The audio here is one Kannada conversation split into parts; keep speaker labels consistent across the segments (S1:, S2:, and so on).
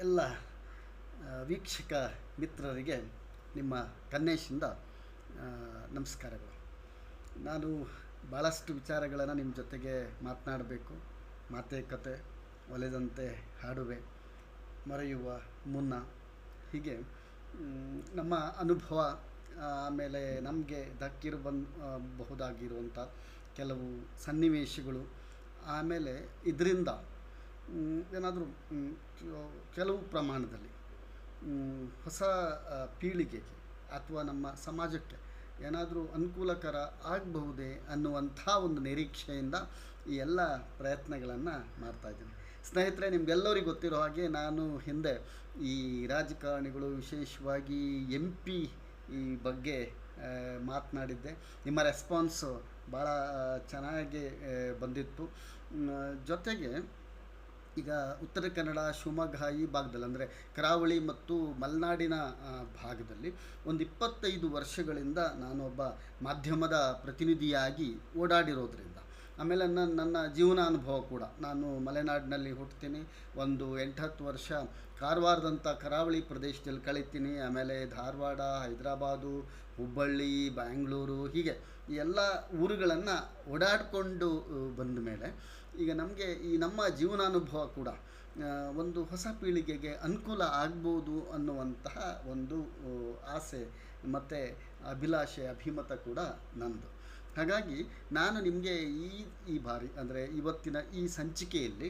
S1: ಎಲ್ಲ ವೀಕ್ಷಕ ಮಿತ್ರರಿಗೆ ನಿಮ್ಮ ಕನ್ನೇಶಿಂದ ನಮಸ್ಕಾರಗಳು. ನಾನು ಭಾಳಷ್ಟು ವಿಚಾರಗಳನ್ನು ನಿಮ್ಮ ಜೊತೆಗೆ ಮಾತನಾಡಬೇಕು. ಮಾತೇ ಕತೆ ಒಲೆದಂತೆ ಹಾಡುವೆ ಮರೆಯುವ ಮುನ್ನ, ಹೀಗೆ ನಮ್ಮ ಅನುಭವ, ಆಮೇಲೆ ನಮಗೆ ಬಹುದಾಗಿರುವಂಥ ಕೆಲವು ಸನ್ನಿವೇಶಗಳು, ಆಮೇಲೆ ಇದರಿಂದ ಏನಾದರೂ ಕೆಲವು ಪ್ರಮಾಣದಲ್ಲಿ ಹೊಸ ಪೀಳಿಗೆಗೆ ಅಥವಾ ನಮ್ಮ ಸಮಾಜಕ್ಕೆ ಏನಾದರೂ ಅನುಕೂಲಕರ ಆಗಬಹುದೇ ಅನ್ನುವಂಥ ಒಂದು ನಿರೀಕ್ಷೆಯಿಂದ ಈ ಎಲ್ಲ ಪ್ರಯತ್ನಗಳನ್ನು ಮಾಡ್ತಾಯಿದ್ದೀನಿ. ಸ್ನೇಹಿತರೆ, ನಿಮಗೆಲ್ಲರಿಗೂ ಗೊತ್ತಿರೋ ಹಾಗೆ ನಾನು ಹಿಂದೆ ಈ ರಾಜಕಾರಣಿಗಳು, ವಿಶೇಷವಾಗಿ MP ಈ ಬಗ್ಗೆ ಮಾತನಾಡಿದ್ದೆ. ನಿಮ್ಮ ರೆಸ್ಪಾನ್ಸು ಭಾಳ ಚೆನ್ನಾಗಿ ಬಂದಿತ್ತು. ಜೊತೆಗೆ ಈಗ ಉತ್ತರ ಕನ್ನಡ, ಶಿವಮೊಗ್ಗ ಈ ಭಾಗದಲ್ಲಿ, ಅಂದರೆ ಕರಾವಳಿ ಮತ್ತು ಮಲೆನಾಡಿನ ಭಾಗದಲ್ಲಿ ಒಂದು 25 ವರ್ಷಗಳಿಂದ ನಾನೊಬ್ಬ ಮಾಧ್ಯಮದ ಪ್ರತಿನಿಧಿಯಾಗಿ ಓಡಾಡಿರೋದ್ರಿಂದ, ಆಮೇಲೆ ನನ್ನ ಜೀವನಾನುಭವ ಕೂಡ, ನಾನು ಮಲೆನಾಡಿನಲ್ಲಿ ಹುಟ್ತೀನಿ, ಒಂದು 8-10 ವರ್ಷ ಕಾರವಾರದಂಥ ಕರಾವಳಿ ಪ್ರದೇಶದಲ್ಲಿ ಕಳೀತೀನಿ, ಆಮೇಲೆ ಧಾರವಾಡ, ಹೈದರಾಬಾದು, ಹುಬ್ಬಳ್ಳಿ, ಬ್ಯಾಂಗ್ಳೂರು, ಹೀಗೆ ಈ ಎಲ್ಲ ಊರುಗಳನ್ನು ಓಡಾಡಿಕೊಂಡು ಬಂದ ಮೇಲೆ ಈಗ ನಮಗೆ ಈ ನಮ್ಮ ಜೀವನಾನುಭವ ಕೂಡ ಒಂದು ಹೊಸ ಪೀಳಿಗೆಗೆ ಅನುಕೂಲ ಆಗ್ಬೋದು ಅನ್ನುವಂತಹ ಒಂದು ಆಸೆ ಮತ್ತು ಅಭಿಮತ ಕೂಡ ನನ್ನದು. ಹಾಗಾಗಿ ನಾನು ನಿಮಗೆ ಈ ಬಾರಿ, ಅಂದರೆ ಇವತ್ತಿನ ಈ ಸಂಚಿಕೆಯಲ್ಲಿ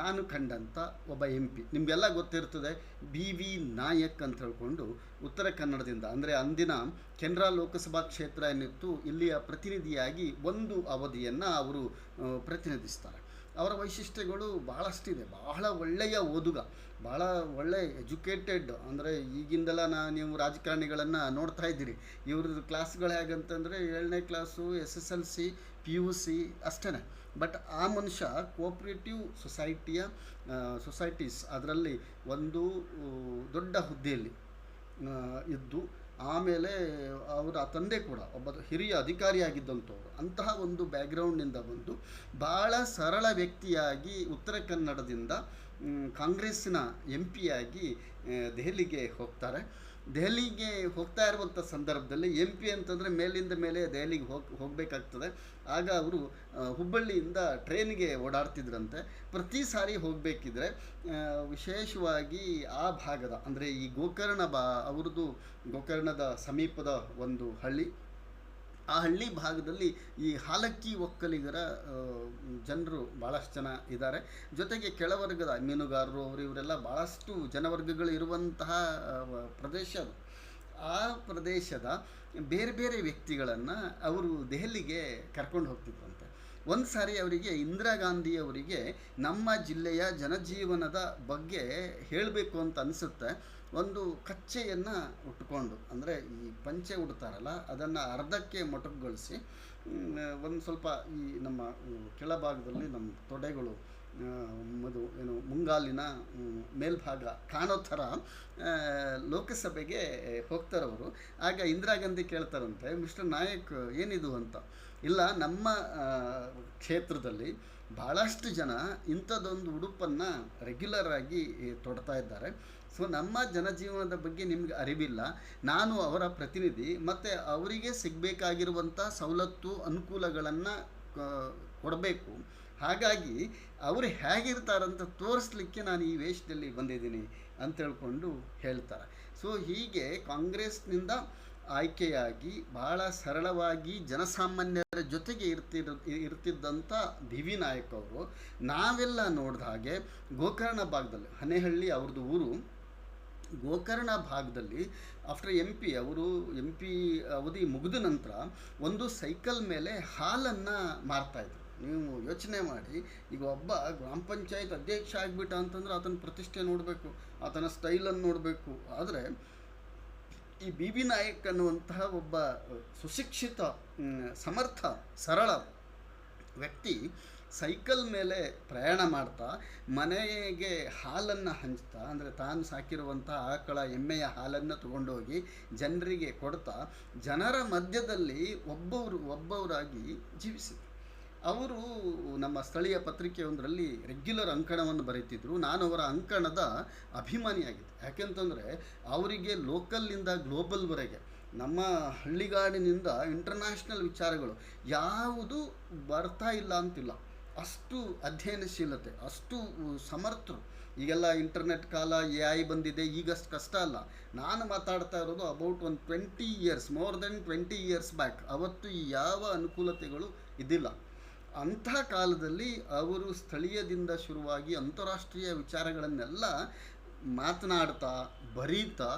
S1: ನಾನು ಕಂಡಂಥ ಒಬ್ಬ MP, ನಿಮಗೆಲ್ಲ ಗೊತ್ತಿರ್ತದೆ, BV ನಾಯಕ್ ಅಂತ ಹೇಳ್ಕೊಂಡು ಉತ್ತರ ಕನ್ನಡದಿಂದ, ಅಂದರೆ ಅಂದಿನ ಕೆನರಾ ಲೋಕಸಭಾ ಕ್ಷೇತ್ರ ಏನಿತ್ತು, ಇಲ್ಲಿಯ ಪ್ರತಿನಿಧಿಯಾಗಿ ಒಂದು ಅವಧಿಯನ್ನು ಅವರು ಪ್ರತಿನಿಧಿಸ್ತಾರೆ. ಅವರ ವೈಶಿಷ್ಟ್ಯಗಳು ಭಾಳಷ್ಟಿದೆ. ಬಹಳ ಒಳ್ಳೆಯ ಓದುಗ, ಭಾಳ ಒಳ್ಳೆ ಎಜುಕೇಟೆಡ್. ಅಂದರೆ ಈಗಿಂದೆಲ್ಲ ನೀವು ರಾಜಕಾರಣಿಗಳನ್ನು ನೋಡ್ತಾ ಇದ್ದೀರಿ, ಇವ್ರದ್ದು ಕ್ಲಾಸ್ಗಳು ಹೇಗಂತಂದರೆ 7ನೇ ಕ್ಲಾಸು, SSLC, PUC ಅಷ್ಟೇ. ಬಟ್ ಆ ಮನುಷ್ಯ ಕೋಆಪ್ರೇಟಿವ್ ಸೊಸೈಟೀಸ್ ಅದರಲ್ಲಿ ಒಂದು ದೊಡ್ಡ ಹುದ್ದೆಯಲ್ಲಿ ಇದ್ದು, ಆಮೇಲೆ ಅವರ ತಂದೆ ಕೂಡ ಒಬ್ಬ ಹಿರಿಯ ಅಧಿಕಾರಿಯಾಗಿದ್ದಂಥವ್ರು. ಅಂತಹ ಒಂದು ಬ್ಯಾಕ್ಗ್ರೌಂಡ್ನಿಂದ ಬಂದು ಭಾಳ ಸರಳ ವ್ಯಕ್ತಿಯಾಗಿ ಉತ್ತರ ಕನ್ನಡದಿಂದ ಕಾಂಗ್ರೆಸ್ಸಿನ MP ಆಗಿ ದೆಹಲಿಗೆ ಹೋಗ್ತಾರೆ. ದೆಹಲಿಗೆ ಹೋಗ್ತಾ ಇರುವಂಥ ಸಂದರ್ಭದಲ್ಲಿ MP ಅಂತಂದರೆ ಮೇಲಿಂದ ಮೇಲೆ ದೆಹಲಿಗೆ ಹೋಗಬೇಕಾಗ್ತದೆ. ಆಗ ಅವರು ಹುಬ್ಬಳ್ಳಿಯಿಂದ ಟ್ರೈನ್ಗೆ ಓಡಾಡ್ತಿದ್ರಂತೆ. ಪ್ರತಿ ಸಾರಿ ಹೋಗಬೇಕಿದ್ರೆ ವಿಶೇಷವಾಗಿ ಆ ಭಾಗದ, ಅಂದರೆ ಈ ಅವ್ರದ್ದು ಗೋಕರ್ಣದ ಸಮೀಪದ ಒಂದು ಹಳ್ಳಿ, ಆ ಹಳ್ಳಿ ಭಾಗದಲ್ಲಿ ಈ ಹಾಲಕ್ಕಿ ಒಕ್ಕಲಿಗರ ಜನರು ಭಾಳಷ್ಟು ಜನ ಇದ್ದಾರೆ. ಜೊತೆಗೆ ಕೆಳವರ್ಗದ ಮೀನುಗಾರರು, ಇವರೆಲ್ಲ ಭಾಳಷ್ಟು ಜನವರ್ಗಗಳು ಇರುವಂತಹ ಪ್ರದೇಶ ಅದು. ಆ ಪ್ರದೇಶದ ಬೇರೆ ಬೇರೆ ವ್ಯಕ್ತಿಗಳನ್ನು ಅವರು ದೆಹಲಿಗೆ ಕರ್ಕೊಂಡು ಹೋಗ್ತಿದ್ರಂತೆ. ಒಂದು ಸಾರಿ ಅವರಿಗೆ ಇಂದಿರಾ ಗಾಂಧಿಯವರಿಗೆ ನಮ್ಮ ಜಿಲ್ಲೆಯ ಜನಜೀವನದ ಬಗ್ಗೆ ಹೇಳಬೇಕು ಅಂತ ಅನಿಸುತ್ತೆ. ಒಂದು ಕಚ್ಚೆಯನ್ನು ಉಟ್ಕೊಂಡು, ಅಂದರೆ ಈ ಪಂಚೆ ಉಡ್ತಾರಲ್ಲ, ಅದನ್ನು ಅರ್ಧಕ್ಕೆ ಮೊಟಕುಗೊಳಿಸಿ ಒಂದು ಸ್ವಲ್ಪ ಈ ನಮ್ಮ ಕೆಳಭಾಗದಲ್ಲಿ ನಮ್ಮ ತೊಡೆಗಳು ಮುಂಗಾಲಿನ ಮೇಲ್ಭಾಗ ಕಾಣೋ ಥರ ಲೋಕಸಭೆಗೆ ಹೋಗ್ತಾರವರು. ಆಗ ಇಂದಿರಾ ಗಾಂಧಿ ಕೇಳ್ತಾರಂತೆ, ಮಿಸ್ಟರ್ ನಾಯಕ್ ಏನಿದು ಅಂತ. ಇಲ್ಲ, ನಮ್ಮ ಕ್ಷೇತ್ರದಲ್ಲಿ ಭಾಳಷ್ಟು ಜನ ಇಂಥದ್ದೊಂದು ಉಡುಪನ್ನು ರೆಗ್ಯುಲರ್ ಆಗಿ ತೊಡ್ತಾ ಇದ್ದಾರೆ. ಸೊ ನಮ್ಮ ಜನಜೀವನದ ಬಗ್ಗೆ ನಿಮ್ಗೆ ಅರಿವಿಲ್ಲ. ನಾನು ಅವರ ಪ್ರತಿನಿಧಿ, ಮತ್ತು ಅವರಿಗೆ ಸಿಗಬೇಕಾಗಿರುವಂಥ ಸವಲತ್ತು ಅನುಕೂಲಗಳನ್ನು ಕೊಡಬೇಕು. ಹಾಗಾಗಿ ಅವರು ಹೇಗಿರ್ತಾರಂತ ತೋರಿಸ್ಲಿಕ್ಕೆ ನಾನು ಈ ವೇಷದಲ್ಲಿ ಬಂದಿದ್ದೀನಿ ಅಂತ ಹೇಳ್ಕೊಂಡು ಹೇಳ್ತಾರೆ. ಸೊ ಹೀಗೆ ಕಾಂಗ್ರೆಸ್ನಿಂದ ಆಯ್ಕೆಯಾಗಿ ಭಾಳ ಸರಳವಾಗಿ ಜನಸಾಮಾನ್ಯರ ಜೊತೆಗೆ ಇರ್ತಿದ್ದಂಥ BV ನಾಯಕ್ ಅವರು, ನಾವೆಲ್ಲ ನೋಡಿದ ಹಾಗೆ ಗೋಕರ್ಣ ಭಾಗದಲ್ಲಿ, ಹನೇಹಳ್ಳಿ ಅವ್ರದ್ದು ಊರು, ಗೋಕರ್ಣ ಭಾಗದಲ್ಲಿ ಆಫ್ಟರ್ ಅವರು MP ಅವಧಿ ಮುಗಿದ ನಂತರ ಒಂದು ಸೈಕಲ್ ಮೇಲೆ ಹಾಲನ್ನು ಮಾರ್ತಾಯಿದ್ರು. ನೀವು ಯೋಚನೆ ಮಾಡಿ, ಈಗ ಒಬ್ಬ ಗ್ರಾಮ ಪಂಚಾಯತ್ ಅಧ್ಯಕ್ಷ ಆಗಿಬಿಟ್ಟ ಅಂತಂದ್ರೆ ಆತನ ಪ್ರತಿಷ್ಠೆ ನೋಡಬೇಕು, ಆತನ ಸ್ಟೈಲನ್ನು ನೋಡಬೇಕು. ಆದರೆ ಈ BV ನಾಯಕ್ ಅನ್ನುವಂತಹ ಒಬ್ಬ ಸುಶಿಕ್ಷಿತ, ಸಮರ್ಥ, ಸರಳ ವ್ಯಕ್ತಿ ಸೈಕಲ್ ಮೇಲೆ ಪ್ರಯಾಣ ಮಾಡ್ತಾ ಮನೆಗೆ ಹಾಲನ್ನು ಹಂಚ್ತಾ, ಅಂದರೆ ತಾನು ಸಾಕಿರುವಂಥ ಆಕಳ ಎಮ್ಮೆಯ ಹಾಲನ್ನು ತಗೊಂಡೋಗಿ ಜನರಿಗೆ ಕೊಡ್ತಾ ಜನರ ಮಧ್ಯದಲ್ಲಿ ಒಬ್ಬವರಾಗಿ ಜೀವಿಸಿದರು. ಅವರು ನಮ್ಮ ಸ್ಥಳೀಯ ಪತ್ರಿಕೆಯೊಂದರಲ್ಲಿ ರೆಗ್ಯುಲರ್ ಅಂಕಣವನ್ನು ಬರೀತಿದ್ರು. ನಾನು ಅವರ ಅಂಕಣದ ಅಭಿಮಾನಿಯಾಗಿದ್ದೆ. ಯಾಕೆಂತಂದರೆ ಅವರಿಗೆ ಲೋಕಲ್ನಿಂದ ಗ್ಲೋಬಲ್ವರೆಗೆ, ನಮ್ಮ ಹಳ್ಳಿಗಾಡಿನಿಂದ ಇಂಟರ್ನ್ಯಾಷನಲ್ ವಿಚಾರಗಳು ಯಾವುದು ಬರ್ತಾ ಇಲ್ಲ ಅಂತಿಲ್ಲ. ಅಷ್ಟು ಅಧ್ಯಯನಶೀಲತೆ, ಅಷ್ಟು ಸಮರ್ಥರು. ಈಗೆಲ್ಲ ಇಂಟರ್ನೆಟ್ ಕಾಲ, AI ಬಂದಿದೆ, ಈಗಷ್ಟು ಕಷ್ಟ ಅಲ್ಲ. ನಾನು ಮಾತಾಡ್ತಾ ಇರೋದು ಅಬೌಟ್ ಒಂದು 20 years, more than 20 years back. ಅವತ್ತು ಯಾವ ಅನುಕೂಲತೆಗಳು ಇದ್ದಿಲ್ಲ. ಅಂಥ ಕಾಲದಲ್ಲಿ ಅವರು ಸ್ಥಳೀಯದಿಂದ ಶುರುವಾಗಿ ಅಂತಾರಾಷ್ಟ್ರೀಯ ವಿಚಾರಗಳನ್ನೆಲ್ಲ ಮಾತನಾಡ್ತಾ ಬರೀತಾ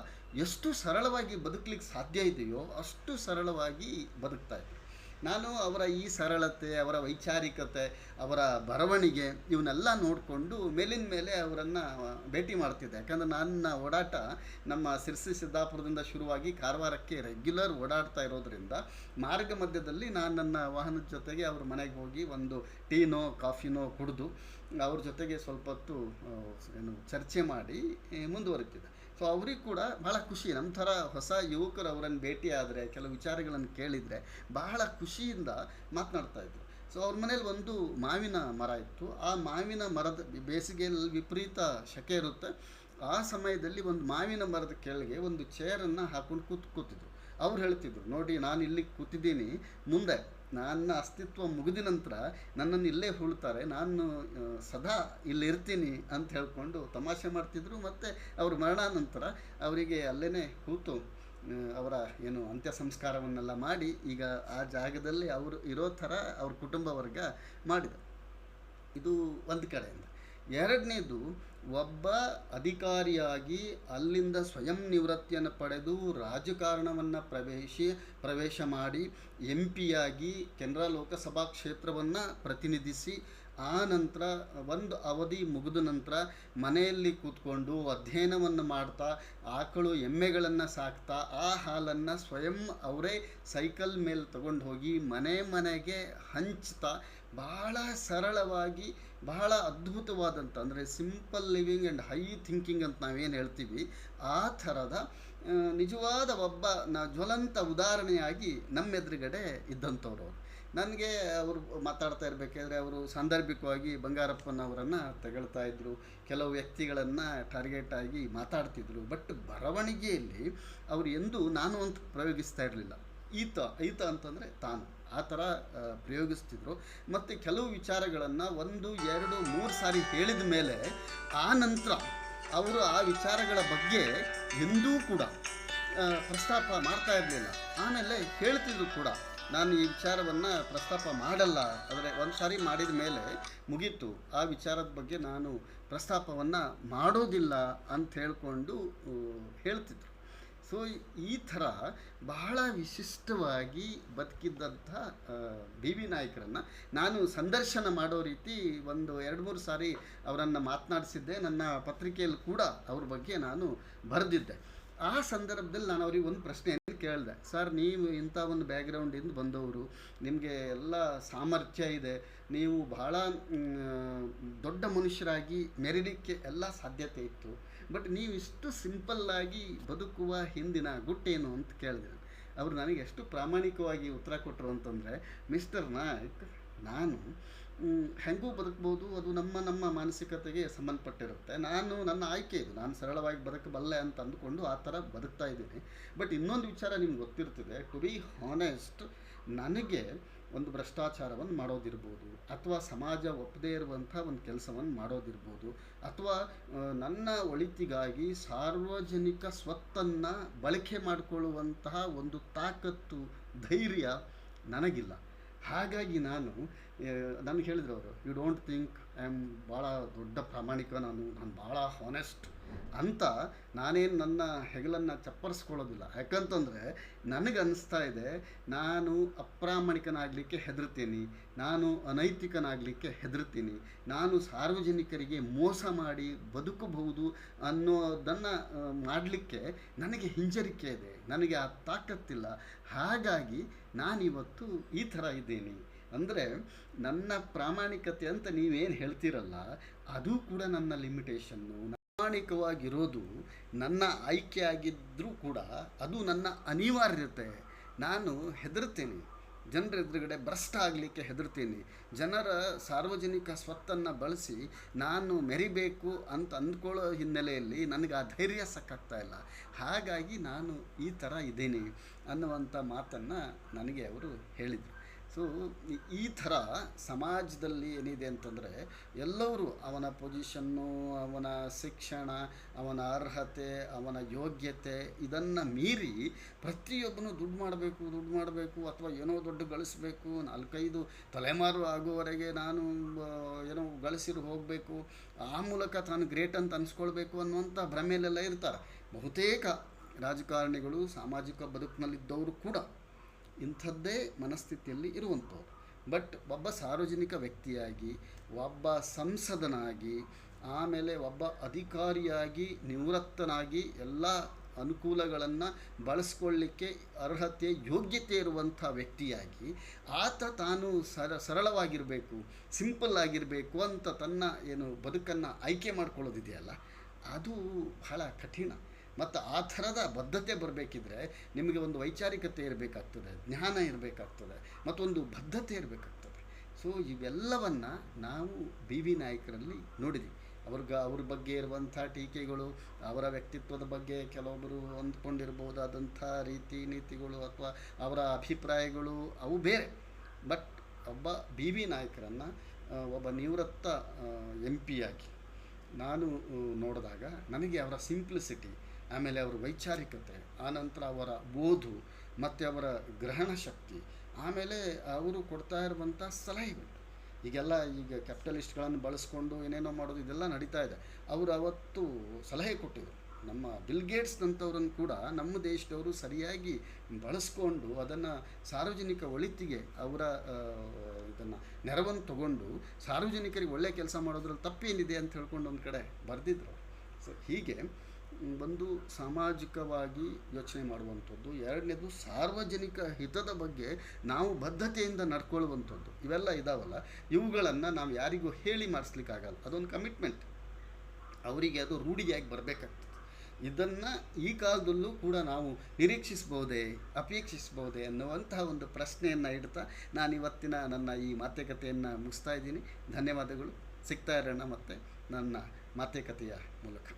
S1: ಎಷ್ಟು ಸರಳವಾಗಿ ಬದುಕಲಿಕ್ಕೆ ಸಾಧ್ಯ ಇದೆಯೋ ಅಷ್ಟು ಸರಳವಾಗಿ ಬದುಕ್ತಾ ಇದ್ದರು. ನಾನು ಅವರ ಈ ಸರಳತೆ, ಅವರ ವೈಚಾರಿಕತೆ, ಅವರ ಬರವಣಿಗೆ ಇವನ್ನೆಲ್ಲ ನೋಡಿಕೊಂಡು ಮೇಲಿನ ಮೇಲೆ ಅವರನ್ನು ಭೇಟಿ ಮಾಡ್ತಿದ್ದೆ. ಯಾಕಂದರೆ ನನ್ನ ಓಡಾಟ ನಮ್ಮ ಸಿರ್ಸಿ ಸಿದ್ದಾಪುರದಿಂದ ಶುರುವಾಗಿ ಕಾರವಾರಕ್ಕೆ ರೆಗ್ಯುಲರ್ ಓಡಾಡ್ತಾ ಇರೋದರಿಂದ ಮಾರ್ಗ ಮಧ್ಯದಲ್ಲಿ ನಾನು ನನ್ನ ವಾಹನದ ಜೊತೆಗೆ ಅವ್ರ ಮನೆಗೆ ಹೋಗಿ ಒಂದು ಟೀನೋ ಕಾಫಿನೋ ಕುಡಿದು ಅವ್ರ ಜೊತೆಗೆ ಸ್ವಲ್ಪ ಹೊತ್ತು ಚರ್ಚೆ ಮಾಡಿ ಮುಂದುವರಿತಿದ್ದೆ. ಸೊ ಅವ್ರಿಗೆ ಕೂಡ ಭಾಳ ಖುಷಿ. ನಮ್ಮ ಥರ ಹೊಸ ಯುವಕರು ಅವರನ್ನು ಭೇಟಿ ಆದರೆ, ಕೆಲವು ವಿಚಾರಗಳನ್ನು ಕೇಳಿದರೆ ಬಹಳ ಖುಷಿಯಿಂದ ಮಾತನಾಡ್ತಾಯಿದ್ರು. ಸೊ ಅವ್ರ ಮನೇಲಿ ಒಂದು ಮಾವಿನ ಮರ ಇತ್ತು. ಆ ಮಾವಿನ ಮರದ, ಬೇಸಿಗೆಯಲ್ಲಿ ವಿಪರೀತ ಸೆಕೆ ಇರುತ್ತೆ, ಆ ಸಮಯದಲ್ಲಿ ಒಂದು ಮಾವಿನ ಮರದ ಕೆಳಗೆ ಒಂದು ಚೇರನ್ನು ಹಾಕೊಂಡು ಕೂತಿದ್ರು. ಅವ್ರು ಹೇಳ್ತಿದ್ರು, ನೋಡಿ ನಾನು ಇಲ್ಲಿ ಕೂತಿದ್ದೀನಿ, ಮುಂದೆ ನನ್ನ ಅಸ್ತಿತ್ವ ಮುಗಿದ ನಂತರ ನನ್ನನ್ನು ಇಲ್ಲೇ ಹೂಳ್ತಾರೆ, ನಾನು ಸದಾ ಇಲ್ಲಿರ್ತೀನಿ ಅಂತ ಹೇಳ್ಕೊಂಡು ತಮಾಷೆ ಮಾಡ್ತಿದ್ರು. ಮತ್ತು ಅವ್ರ ಮರಣಾನಂತರ ಅವರಿಗೆ ಅಲ್ಲೇ ಕೂತು ಅವರ ಅಂತ್ಯ ಸಂಸ್ಕಾರವನ್ನೆಲ್ಲ ಮಾಡಿ ಈಗ ಆ ಜಾಗದಲ್ಲಿ ಅವರು ಇರೋ ಥರ ಅವ್ರ ಕುಟುಂಬ ವರ್ಗ ಮಾಡಿದ. ಇದು ಒಂದು ಕಡೆಯಿಂದ. ಎರಡನೇದು, ಒಬ್ಬ ಅಧಿಕಾರಿಯಾಗಿ ಅಲ್ಲಿಂದ ಸ್ವಯಂ ನಿವೃತ್ತಿಯನ್ನು ಪಡೆದು ರಾಜಕಾರಣವನ್ನು ಪ್ರವೇಶ ಮಾಡಿ MP ಕೆನರಾ ಲೋಕಸಭಾ ಕ್ಷೇತ್ರವನ್ನು ಪ್ರತಿನಿಧಿಸಿ, ಆ ನಂತರ ಒಂದು ಅವಧಿ ಮುಗಿದ ನಂತರ ಮನೆಯಲ್ಲಿ ಕೂತ್ಕೊಂಡು ಅಧ್ಯಯನವನ್ನು ಮಾಡ್ತಾ, ಆಕಳು ಎಮ್ಮೆಗಳನ್ನು ಸಾಕ್ತಾ, ಆ ಹಾಲನ್ನು ಸ್ವಯಂ ಅವರೇ ಸೈಕಲ್ ಮೇಲೆ ತಗೊಂಡು ಹೋಗಿ ಮನೆ ಮನೆಗೆ ಹಂಚ್ತಾ, ಬಹಳ ಸರಳವಾಗಿ, ಬಹಳ ಅದ್ಭುತವಾದಂಥ, ಅಂದರೆ simple living and high thinking ಅಂತ ನಾವೇನು ಹೇಳ್ತೀವಿ, ಆ ಥರದ ನಿಜವಾದ ಒಬ್ಬ ಜ್ವಲಂತ ಉದಾಹರಣೆಯಾಗಿ ನಮ್ಮೆದುರುಗಡೆ ಇದ್ದಂಥವ್ರು ಅವರು. ನನಗೆ ಅವರು ಮಾತಾಡ್ತಾ ಇರಬೇಕಾದ್ರೆ ಅವರು ಸಾಂದರ್ಭಿಕವಾಗಿ ಬಂಗಾರಪ್ಪನವರನ್ನು ತಗೊಳ್ತಾ ಇದ್ದರು, ಕೆಲವು ವ್ಯಕ್ತಿಗಳನ್ನು ಟಾರ್ಗೆಟ್ ಆಗಿ ಮಾತಾಡ್ತಿದ್ರು. ಬಟ್ ಬರವಣಿಗೆಯಲ್ಲಿ ಅವರು ಎಂದೂ ನಾನು ಅಂತ ಪ್ರಯೋಗಿಸ್ತಾ ಇರಲಿಲ್ಲ. ಈತ ಅಂತಂದರೆ ತಾನು, ಆ ಥರ ಪ್ರಯೋಗಿಸ್ತಿದ್ರು. ಮತ್ತು ಕೆಲವು ವಿಚಾರಗಳನ್ನು 1, 2, 3 ಸಾರಿ ಹೇಳಿದ ಮೇಲೆ ಆ ನಂತರ ಅವರು ಆ ವಿಚಾರಗಳ ಬಗ್ಗೆ ಎಂದೂ ಕೂಡ ಪ್ರಸ್ತಾಪ ಮಾಡ್ತಾ ಇರಲಿಲ್ಲ. ಆಮೇಲೆ ಹೇಳ್ತಿದ್ರು ಕೂಡ, ನಾನು ಈ ವಿಚಾರವನ್ನು ಪ್ರಸ್ತಾಪ ಮಾಡಲ್ಲ, ಆದರೆ ಒಂದು ಸಾರಿ ಮಾಡಿದ ಮೇಲೆ ಮುಗೀತು, ಆ ವಿಚಾರದ ಬಗ್ಗೆ ನಾನು ಪ್ರಸ್ತಾಪವನ್ನು ಮಾಡೋದಿಲ್ಲ ಅಂತ ಹೇಳ್ಕೊಂಡು ಹೇಳ್ತಿದ್ರು. ಸೊ ಈ ಥರ ಬಹಳ ವಿಶಿಷ್ಟವಾಗಿ ಬದುಕಿದ್ದಂಥ BV ನಾಯ್ಕರನ್ನು ನಾನು ಸಂದರ್ಶನ ಮಾಡೋ ರೀತಿ ಒಂದು 2-3 ಸಾರಿ ಅವರನ್ನು ಮಾತನಾಡಿಸಿದ್ದೆ. ನನ್ನ ಪತ್ರಿಕೆಯಲ್ಲಿ ಕೂಡ ಅವ್ರ ಬಗ್ಗೆ ನಾನು ಬರೆದಿದ್ದೆ. ಆ ಸಂದರ್ಭದಲ್ಲಿ ನಾನು ಅವ್ರಿಗೆ ಒಂದು ಪ್ರಶ್ನೆಯನ್ನು ಕೇಳಿದೆ, ಸರ್ ನೀವು ಇಂಥ ಒಂದು ಬ್ಯಾಕ್ಗ್ರೌಂಡಿಂದ ಬಂದವರು, ನಿಮಗೆ ಎಲ್ಲ ಸಾಮರ್ಥ್ಯ ಇದೆ, ನೀವು ಬಹಳ ದೊಡ್ಡ ಮನುಷ್ಯರಾಗಿ ಮೆರೀಲಿಕ್ಕೆ ಎಲ್ಲ ಸಾಧ್ಯತೆ ಇತ್ತು, ಬಟ್ ನೀವು ಇಷ್ಟು ಸಿಂಪಲ್ಲಾಗಿ ಬದುಕುವ ಹಿಂದಿನ ಗುಟ್ಟೇನು ಅಂತ ಕೇಳಿದೆ. ಅವರು ನನಗೆ ಎಷ್ಟು ಪ್ರಾಮಾಣಿಕವಾಗಿ ಉತ್ತರ ಕೊಟ್ಟರು ಅಂತಂದರೆ, ಮಿಸ್ಟರ್ ನಾಯಕ್, ನಾನು ಹೆಂಗೂ ಬದುಕ್ಬೋದು, ಅದು ನಮ್ಮ ಮಾನಸಿಕತೆಗೆ ಸಂಬಂಧಪಟ್ಟಿರುತ್ತೆ. ನನ್ನ ಆಯ್ಕೆ ಇದು, ನಾನು ಸರಳವಾಗಿ ಬದುಕಬಲ್ಲೆ ಅಂತ ಅಂದುಕೊಂಡು ಆ ಥರ ಬದುಕ್ತಾ ಇದ್ದೀನಿ. ಬಟ್ ಇನ್ನೊಂದು ವಿಚಾರ ನಿಮ್ಗೆ ಗೊತ್ತಿರ್ತದೆ, ಟು ಬಿ ಹಾನೆಸ್ಟ್, ನನಗೆ ಒಂದು ಭ್ರಷ್ಟಾಚಾರವನ್ನು ಮಾಡೋದಿರ್ಬೋದು, ಅಥವಾ ಸಮಾಜ ಒಪ್ಪದೇ ಇರುವಂಥ ಒಂದು ಕೆಲಸವನ್ನು ಮಾಡೋದಿರ್ಬೋದು, ಅಥವಾ ನನ್ನ ಒಳಿತಿಗಾಗಿ ಸಾರ್ವಜನಿಕ ಸ್ವತ್ತನ್ನು ಬಳಕೆ ಮಾಡಿಕೊಳ್ಳುವಂತಹ ಒಂದು ತಾಕತ್ತು, ಧೈರ್ಯ ನನಗಿಲ್ಲ. ಹಾಗಾಗಿ ನನಗೆ ಹೇಳಿದ್ರು ಅವರು, you don't think I am ಭಾಳ ದೊಡ್ಡ ಪ್ರಾಮಾಣಿಕ, ನಾನು ಭಾಳ ಹಾನೆಸ್ಟ್ ಅಂತ ನಾನೇನು ನನ್ನ ಹೆಗಲನ್ನು ಚಪ್ಪರಿಸ್ಕೊಳ್ಳೋದಿಲ್ಲ. ಯಾಕಂತಂದರೆ ನನಗೆ ಅನ್ನಿಸ್ತಾ ಇದೆ, ನಾನು ಅಪ್ರಾಮಾಣಿಕನಾಗಲಿಕ್ಕೆ ಹೆದರ್ತೀನಿ, ನಾನು ಅನೈತಿಕನಾಗಲಿಕ್ಕೆ ಹೆದರ್ತೀನಿ, ನಾನು ಸಾರ್ವಜನಿಕರಿಗೆ ಮೋಸ ಮಾಡಿ ಬದುಕಬಹುದು ಅನ್ನೋದನ್ನು ಮಾಡಲಿಕ್ಕೆ ನನಗೆ ಹಿಂಜರಿಕೆ ಇದೆ, ನನಗೆ ಆ ತಾಕತ್ತಿಲ್ಲ. ಹಾಗಾಗಿ ನಾನಿವತ್ತು ಈ ಥರ ಇದ್ದೀನಿ. ಅಂದರೆ ನನ್ನ ಪ್ರಾಮಾಣಿಕತೆ ಅಂತ ನೀವೇನು ಹೇಳ್ತೀರಲ್ಲ, ಅದು ಕೂಡ ನನ್ನ ಲಿಮಿಟೇಷನ್ನು. ಪ್ರಾಮಾಣಿಕವಾಗಿರೋದು ನನ್ನ ಆಯ್ಕೆ ಆಗಿದ್ದರೂ ಕೂಡ ಅದು ನನ್ನ ಅನಿವಾರ್ಯತೆ. ನಾನು ಹೆದರ್ತೀನಿ, ಜನರ ಎದುರುಗಡೆ ಭ್ರಷ್ಟ ಆಗಲಿಕ್ಕೆ ಹೆದರ್ತೀನಿ. ಜನರ ಸಾರ್ವಜನಿಕ ಸ್ವತ್ತನ್ನು ಬಳಸಿ ನಾನು ಮೆರಿಬೇಕು ಅಂತ ಅಂದ್ಕೊಳ್ಳೋ ಹಿನ್ನೆಲೆಯಲ್ಲಿ ನನಗೆ ಆ ಧೈರ್ಯ ಸಾಕಾಗ್ತಾ ಇಲ್ಲ. ಹಾಗಾಗಿ ನಾನು ಈ ಥರ ಇದ್ದೀನಿ ಅನ್ನುವಂಥ ಮಾತನ್ನು ನನಗೆ ಅವರು ಹೇಳಿದರು. ಸೊ ಈ ಥರ ಸಮಾಜದಲ್ಲಿ ಏನಿದೆ ಅಂತಂದರೆ ಎಲ್ಲರೂ ಅವನ ಪೊಸಿಷನ್ನು, ಅವನ ಶಿಕ್ಷಣ, ಅವನ ಅರ್ಹತೆ, ಅವನ ಯೋಗ್ಯತೆ ಇದನ್ನು ಮೀರಿ ಪ್ರತಿಯೊಬ್ಬನು ದುಡ್ಡು ಮಾಡಬೇಕು ಅಥವಾ ಏನೋ ದೊಡ್ಡ ಗಳಿಸ್ಬೇಕು, 4-5 ತಲೆಮಾರು ಆಗುವವರೆಗೆ ನಾನು ಏನೋ ಗಳಿಸಿರು ಹೋಗಬೇಕು, ಆ ಮೂಲಕ ತಾನು ಗ್ರೇಟ್ ಅಂತ ಅನ್ಸ್ಕೊಳ್ಬೇಕು ಅನ್ನುವಂಥ ಭ್ರಮೆಯಲ್ಲೆಲ್ಲ ಇರ್ತಾರೆ. ಬಹುತೇಕ ರಾಜಕಾರಣಿಗಳು, ಸಾಮಾಜಿಕ ಬದುಕಿನಲ್ಲಿದ್ದವರು ಕೂಡ ಇಂಥದ್ದೇ ಮನಸ್ಥಿತಿಯಲ್ಲಿ ಇರುವಂಥವ್ರು. ಬಟ್ ಒಬ್ಬ ಸಾರ್ವಜನಿಕ ವ್ಯಕ್ತಿಯಾಗಿ, ಒಬ್ಬ ಸಂಸದನಾಗಿ, ಆಮೇಲೆ ಒಬ್ಬ ಅಧಿಕಾರಿಯಾಗಿ ನಿವೃತ್ತನಾಗಿ ಎಲ್ಲ ಅನುಕೂಲಗಳನ್ನು ಬಳಸ್ಕೊಳ್ಳಿಕ್ಕೆ ಅರ್ಹತೆ, ಯೋಗ್ಯತೆ ಇರುವಂಥ ವ್ಯಕ್ತಿಯಾಗಿ ಆತ ತಾನು ಸರಳವಾಗಿರಬೇಕು, ಸಿಂಪಲ್ ಆಗಿರಬೇಕು ಅಂತ ತನ್ನ ಏನು ಬದುಕನ್ನು ಆಯ್ಕೆ ಮಾಡ್ಕೊಳ್ಳೋದಿದೆಯಲ್ಲ, ಅದು ಬಹಳ ಕಠಿಣ. ಮತ್ತು ಆ ಥರದ ಬದ್ಧತೆ ಬರಬೇಕಿದ್ರೆ ನಿಮಗೆ ಒಂದು ವೈಚಾರಿಕತೆ ಇರಬೇಕಾಗ್ತದೆ, ಜ್ಞಾನ ಇರಬೇಕಾಗ್ತದೆ, ಮತ್ತೊಂದು ಬದ್ಧತೆ ಇರಬೇಕಾಗ್ತದೆ. ಸೊ ಇವೆಲ್ಲವನ್ನು ನಾವು ಬಿ ವಿ ನಾಯಕರಲ್ಲಿ ನೋಡಿದ್ವಿ. ಅವ್ರ ಬಗ್ಗೆ ಇರುವಂಥ ಟೀಕೆಗಳು, ಅವರ ವ್ಯಕ್ತಿತ್ವದ ಬಗ್ಗೆ ಕೆಲವೊಬ್ಬರು ಅಂದ್ಕೊಂಡಿರ್ಬೋದಾದಂಥ ರೀತಿ ನೀತಿಗಳು ಅಥವಾ ಅವರ ಅಭಿಪ್ರಾಯಗಳು ಅವು ಬೇರೆ. ಬಟ್ ಒಬ್ಬ ಬಿ ವಿ ನಾಯಕರನ್ನು ಒಬ್ಬ ನಿವೃತ್ತ ಎಂ ಪಿಯಾಗಿ ನಾನು ನೋಡಿದಾಗ ನನಗೆ ಅವರ ಸಿಂಪ್ಲಿಸಿಟಿ, ಆಮೇಲೆ ಅವರ ವೈಚಾರಿಕತೆ, ಆನಂತರ ಅವರ ಓದು ಮತ್ತು ಅವರ ಗ್ರಹಣ ಶಕ್ತಿ, ಆಮೇಲೆ ಅವರು ಕೊಡ್ತಾ ಇರುವಂಥ ಸಲಹೆಗಳು, ಈಗ ಕ್ಯಾಪಿಟಲಿಸ್ಟ್ಗಳನ್ನು ಬಳಸ್ಕೊಂಡು ಏನೇನೋ ಮಾಡೋದು ಇದೆಲ್ಲ ನಡೀತಾ ಇದೆ. ಅವರು ಅವತ್ತು ಸಲಹೆ ಕೊಟ್ಟಿದ್ರು. ನಮ್ಮ ಬಿಲ್ ಗೇಟ್ಸ್ನಂಥವ್ರನ್ನು ಕೂಡ ನಮ್ಮ ದೇಶದವರು ಸರಿಯಾಗಿ ಬಳಸ್ಕೊಂಡು ಅದನ್ನು ಸಾರ್ವಜನಿಕ ಒಳಿತಿಗೆ ಅವರ ಇದನ್ನು ನೆರವನ್ನು ತಗೊಂಡು ಸಾರ್ವಜನಿಕರಿಗೆ ಒಳ್ಳೆಯ ಕೆಲಸ ಮಾಡೋದ್ರಲ್ಲಿ ತಪ್ಪೇನಿದೆ ಅಂತ ಹೇಳ್ಕೊಂಡು ಒಂದು ಕಡೆ ಬರೆದಿದ್ರು. ಸೊ ಹೀಗೆ ಒಂದು ಸಾಮಾಜಿಕವಾಗಿ ಯೋಚನೆ ಮಾಡುವಂಥದ್ದು, ಎರಡನೇದು ಸಾರ್ವಜನಿಕ ಹಿತದ ಬಗ್ಗೆ ನಾವು ಬದ್ಧತೆಯಿಂದ ನಡ್ಕೊಳ್ಳುವಂಥದ್ದು, ಇವೆಲ್ಲ ಇದಾವಲ್ಲ, ಇವುಗಳನ್ನು ನಾವು ಯಾರಿಗೂ ಹೇಳಿ ಮಾಡಿಸ್ಲಿಕ್ಕಾಗಲ್ಲ. ಅದೊಂದು ಕಮಿಟ್ಮೆಂಟ್, ಅವರಿಗೆ ಅದು ರೂಢಿಯಾಗಿ ಬರಬೇಕಾಗ್ತದೆ. ಇದನ್ನು ಈ ಕಾಲದಲ್ಲೂ ಕೂಡ ನಾವು ನಿರೀಕ್ಷಿಸ್ಬೋದೇ, ಅಪೇಕ್ಷಿಸ್ಬೋದೇ ಅನ್ನುವಂತಹ ಒಂದು ಪ್ರಶ್ನೆಯನ್ನು ಇಡ್ತಾ ನಾನು ಇವತ್ತಿನ ನನ್ನ ಈ ಮಾತುಕತೆಯನ್ನು ಮುಗಿಸ್ತಾ ಇದ್ದೀನಿ. ಧನ್ಯವಾದಗಳು. ಸಿಗ್ತಾ ಇರೋಣ ಮತ್ತೆ ನನ್ನ ಮಾತುಕತೆಯ ಮೂಲಕ.